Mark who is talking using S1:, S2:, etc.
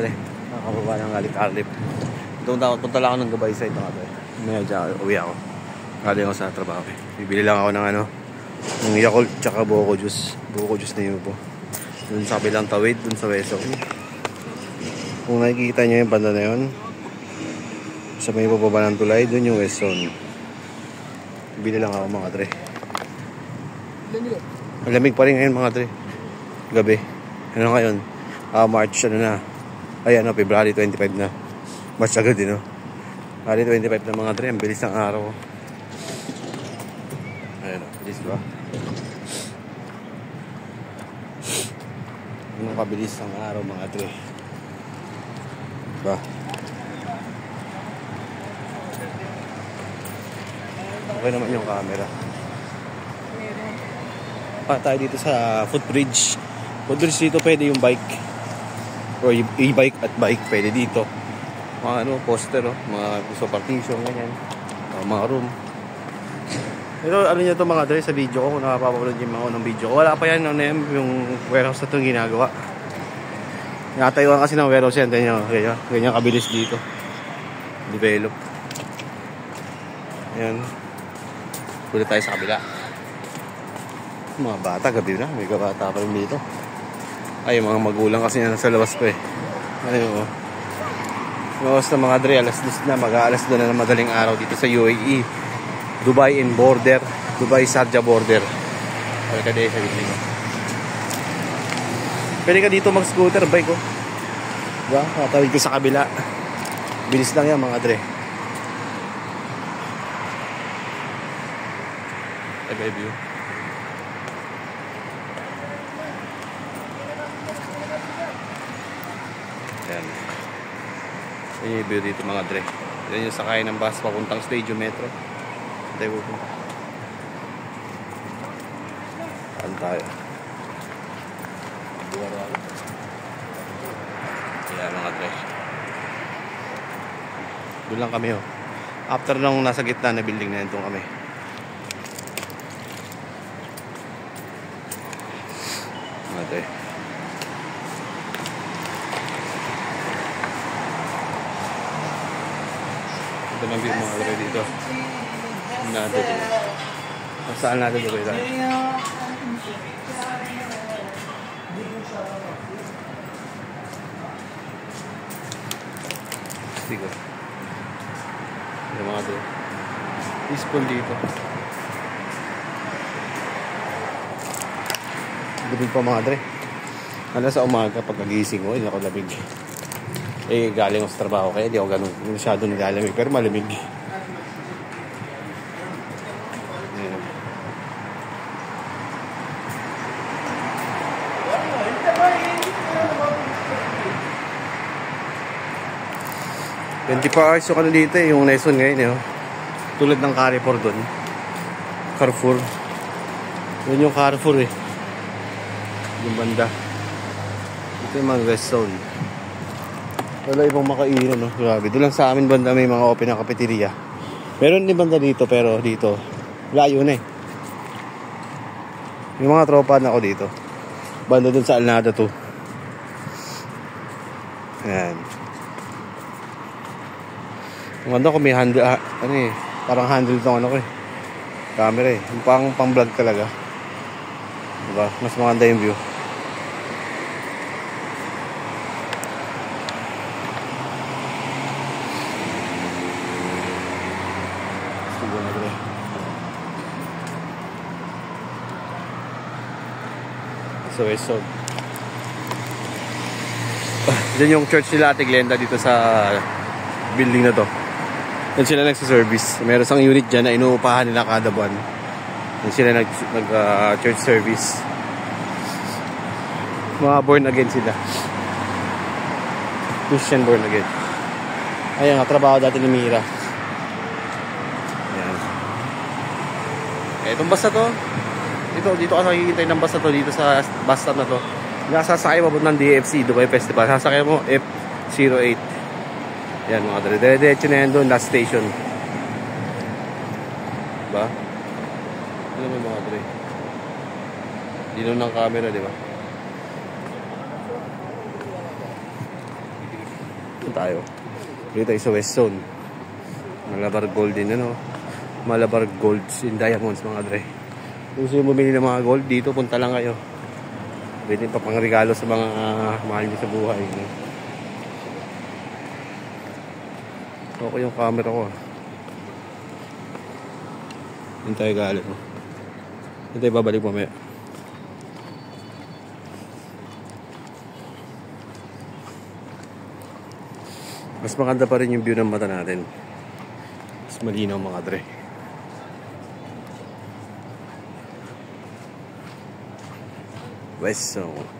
S1: dre. Nakakababa ng Alicarlip. Punta lang ako ng Gabay side mga dre. May dyan, uwi ako. Galing ako sa trabaho. Bibili lang ako ng ng Yakult tsaka Buko Juice. Buko Juice na yun po. Dun sa kabilang tawid, dun sa Weso. Kung nakikita nyo yung banda na yun, sa may bababa ng tulay, dun yung West Zone. Bibili lang ako mga dre. Malamig pa rin ngayon mga dre. Gabi. Ano ngayon? March na. Ay February 25 na. March agad din February 25 na mga dre. Ang bilis ng araw. Ayan bilis ba? Anong kabilis ng araw mga dre? Ba? Okay naman yung camera. Tayo dito sa footbridge. Footbridge dito pwede yung bike or e-bike at bike pwede dito. Mga poster mga gusto partition ganyan. Mga room. Pero nyo to mga dre sa video ko kung nakapapanood yung mga unang video ko. Wala pa yan yung warehouse na itong ginagawa. Nakatayuan kasi ng warehouse yan. Ganyan kabilis dito. Develop. Ayan. Pula tayo sa kabila. Mga bata, gabi na. May kabata pa rin dito. Ay, mga magulang kasi nasa labas ko Labas na mga dre, alas 2 na. Mag-aalas 2 na ng madaling araw dito sa UAE. Dubai and border. Dubai Sharjah border. Pwede ka dito sa video. Pwede ka dito mag-scooter, bike Diba? Tatawid ko sa kabila. Bilis lang yan mga dre. Ay, view. Ayan. Ayan yung view dito mga dre. Ayan yung sakay ng bus papuntang Stadium Metro. Tayo po. Saan tayo? Ayan mga dre. Doon lang kami After nung nasa gitna na building na yun, doon kami. Mga dre. Ito lang view mga dre dito. Saan natin dito tayo? Sige. Ito mga dre. Peaceful dito. Labig pa mga dre. Sa umaga pagkagising ko, hindi ako labig. Galing ako sa trabaho kaya di ako ganun masyado nilalamig pero malamig. Ayan. $24 hours yung dito yung lesson ngayon tulad ng Carrefour doon. Carrefour. Yun yung Carrefour yung banda. Ito yung mga West Zone. Wala ibang makainan Grabe. Doon lang sa amin banda may mga open na cafeteria. Meron din banda dito pero dito layo na Yung mga tropa na ako dito. Banda doon sa Alnada to. Ayan. Yung banda ko may handle parang handle tong camera yung pang vlog talaga. Diba? Mas maganda yung view. So dyan yung church nila Ate Glenda dito sa building na to. Dyan sila nagsiservice. Meron isang unit dyan na inuupahan nila kada buwan. Dyan sila church service. Mga born again sila. Christian born again. Ayan, trabaho dati ni Mira. Ayan. Itong bus na to. Dito ka nakikita ng bus na to. Dito sa bus stop na to. Nasasakay mabot ng DFC, Dubai Festival. Sasakay mo F08. Yan mga dre. Diretso na yan doon, last station. Diba? Ano mo mga dre? Dino ng camera, diba? Ito tayo. Dito tayo sa West Zone. Malabar Gold din, ano? Malabar Golds in Diamonds, mga dre. Kung gusto yung bumili ng mga gold dito, punta lang kayo. Pwede pa pang regalo sa mga mahal nyo sa buhay. Okay yung camera ko. Yun tayo galing. Yun tayo babalik mamaya. Mas maganda pa rin yung view ng mata natin. Mas malinaw, mga dre. West Zone.